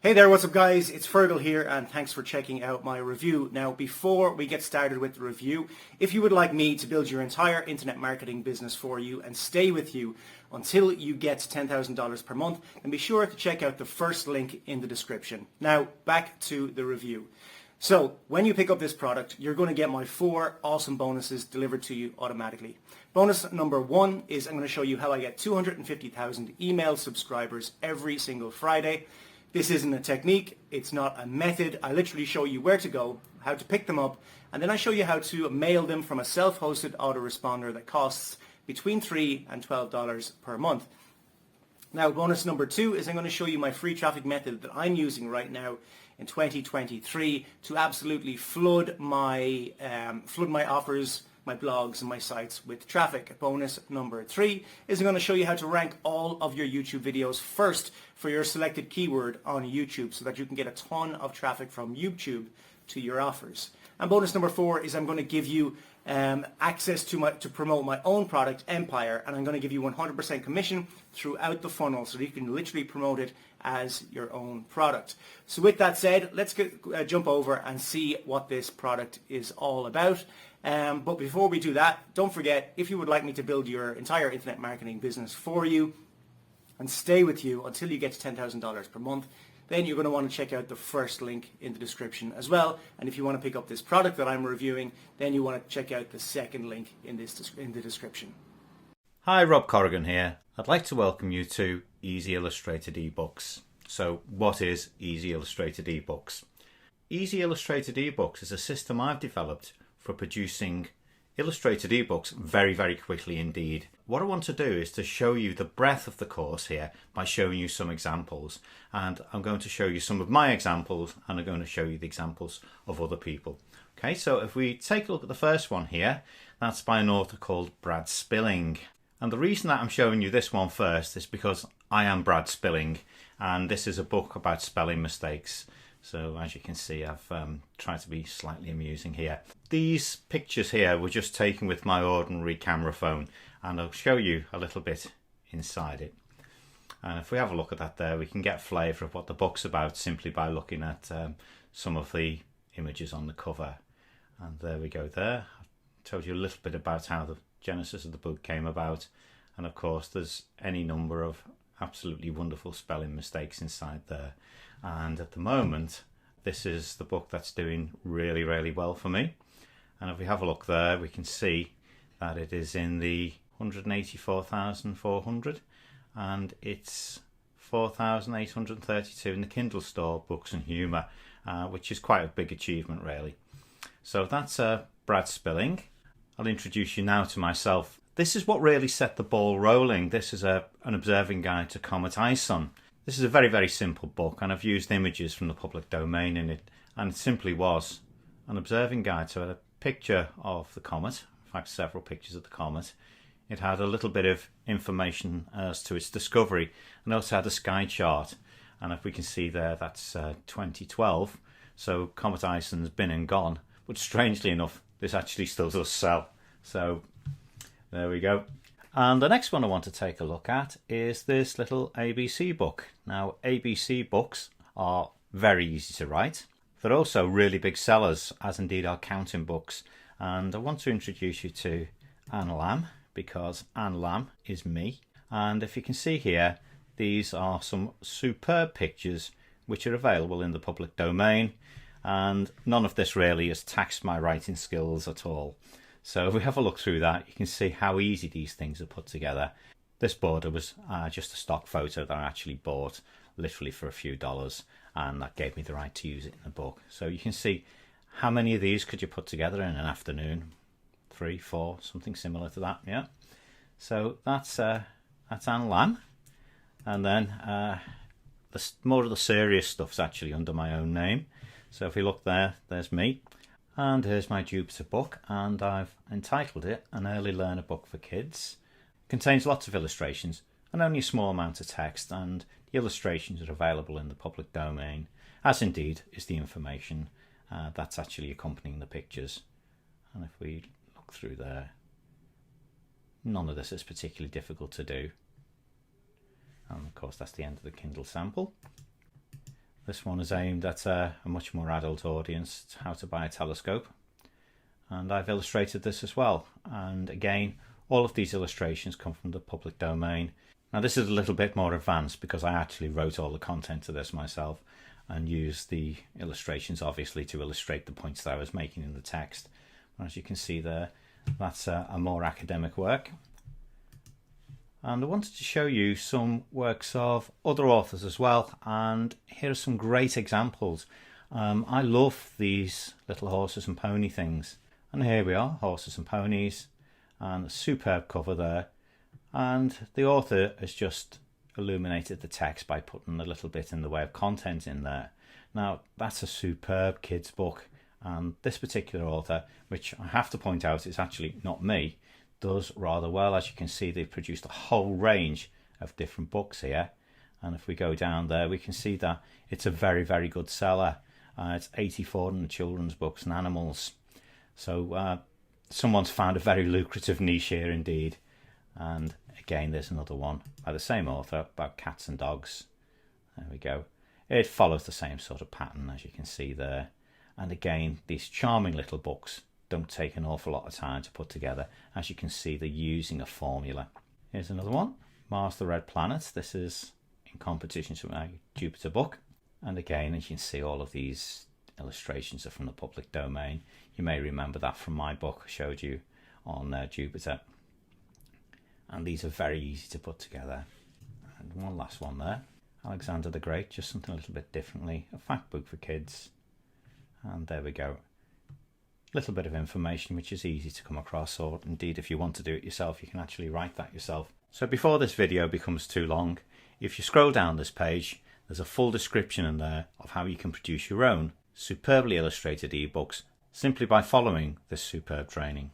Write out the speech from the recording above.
Hey there, what's up guys? It's Fergal here and thanks for checking out my review. Now before we get started with the review, if you would like me to build your entire internet marketing business for you and stay with you until you get $10,000 per month, then be sure to check out the first link in the description. Now back to the review. So when you pick up this product, you're going to get my 4 awesome bonuses delivered to you automatically. Bonus number 1 is I'm going to show you how I get 250,000 email subscribers every single Friday. This isn't a technique, it's not a method. I literally show you where to go, how to pick them up, and then I show you how to mail them from a self-hosted autoresponder that costs between $3 and $12 per month. Now bonus number 2 is I'm going to show you my free traffic method that I'm using right now in 2023 to absolutely flood my offers, my blogs and my sites with traffic. Bonus number 3 is I'm going to show you how to rank all of your YouTube videos first for your selected keyword on YouTube so that you can get a ton of traffic from YouTube to your offers. And bonus number 4 is I'm going to give you access to promote my own product, Empire, and I'm going to give you 100% commission throughout the funnel so that you can literally promote it as your own product. So with that said, let's jump over and see what this product is all about. But before we do that, don't forget, if you would like me to build your entire internet marketing business for you and stay with you until you get to $10,000 per month, then you're going to want to check out the first link in the description as well. And if you want to pick up this product that I'm reviewing, then you want to check out the second link in the description. Hi, Rob Corrigan here. I'd like to welcome you to Easy Illustrated eBooks. So what is Easy Illustrated eBooks? Easy Illustrated eBooks is a system I've developed for producing illustrated ebooks very, very quickly indeed. What I want to do is to show you the breadth of the course here by showing you some examples. And I'm going to show you some of my examples and I'm going to show you the examples of other people. Okay, so if we take a look at the first one here, that's by an author called Brad Spilling. And the reason that I'm showing you this one first is because I am Brad Spilling and this is a book about spelling mistakes. So as you can see, I've tried to be slightly amusing here. These pictures here were just taken with my ordinary camera phone and I'll show you a little bit inside it. And if we have a look at that there, we can get a flavour of what the book's about simply by looking at some of the images on the cover. And there we go there. I've told you a little bit about how the genesis of the book came about. And of course there's any number of absolutely wonderful spelling mistakes inside there. And at the moment, this is the book that's doing really, really well for me. And if we have a look there, we can see that it is in the 184,400 and it's 4,832 in the Kindle store, Books and Humour, which is quite a big achievement really. So that's Brad Spilling. I'll introduce you now to myself. This is what really set the ball rolling. This is an observing guide to Comet ISON. This is a very, very simple book and I've used images from the public domain in it, and it simply was an observing guide. So I had a picture of the comet, in fact several pictures of the comet. It had a little bit of information as to its discovery and also had a sky chart, and if we can see there, that's 2012. So Comet ISON's been and gone, but strangely enough this actually still does sell. So there we go. And the next one I want to take a look at is this little ABC book. Now, ABC books are very easy to write. They're also really big sellers, as indeed are counting books. And I want to introduce you to Anne Lamb, because Anne Lamb is me. And if you can see here, these are some superb pictures which are available in the public domain. And none of this really has taxed my writing skills at all. So if we have a look through that, you can see how easy these things are put together. This border was just a stock photo that I actually bought literally for a few dollars, and that gave me the right to use it in the book. So you can see how many of these could you put together in an afternoon? 3, 4, something similar to that, yeah. So that's Anne Lamb. And then more of the serious stuff's actually under my own name. So if we look there, there's me. And here's my Jupiter book, and I've entitled it An Early Learner Book for Kids. It contains lots of illustrations and only a small amount of text, and the illustrations are available in the public domain, as indeed is the information that's actually accompanying the pictures. And if we look through there, none of this is particularly difficult to do. And of course that's the end of the Kindle sample. This one is aimed at a much more adult audience. It's how to buy a telescope. And I've illustrated this as well. And again, all of these illustrations come from the public domain. Now this is a little bit more advanced because I actually wrote all the content to this myself and used the illustrations obviously to illustrate the points that I was making in the text. As you can see there, that's a more academic work. And I wanted to show you some works of other authors as well, and here are some great examples. I love these little horses and pony things, and here we are, horses and ponies, and a superb cover there, and the author has just illuminated the text by putting a little bit in the way of content in there. Now that's a superb kids book, and this particular author, which I have to point out is actually not me, does rather well. As you can see, they've produced a whole range of different books here, and if we go down there we can see that it's a very, very good seller. It's 84 in the children's books and animals, so someone's found a very lucrative niche here indeed. And again, there's another one by the same author about cats and dogs. There we go. It follows the same sort of pattern as you can see there, and again, these charming little books don't take an awful lot of time to put together. As you can see, they're using a formula. Here's another one, Mars the Red Planet. This is in competition to my Jupiter book, and again, as you can see, all of these illustrations are from the public domain. You may remember that from my book I showed you on Jupiter, and these are very easy to put together. And one last one there, Alexander the Great, just something a little bit differently, a fact book for kids. And there we go, little bit of information which is easy to come across, or indeed if you want to do it yourself you can actually write that yourself. So before this video becomes too long, if you scroll down this page, there's a full description in there of how you can produce your own superbly illustrated ebooks simply by following this superb training.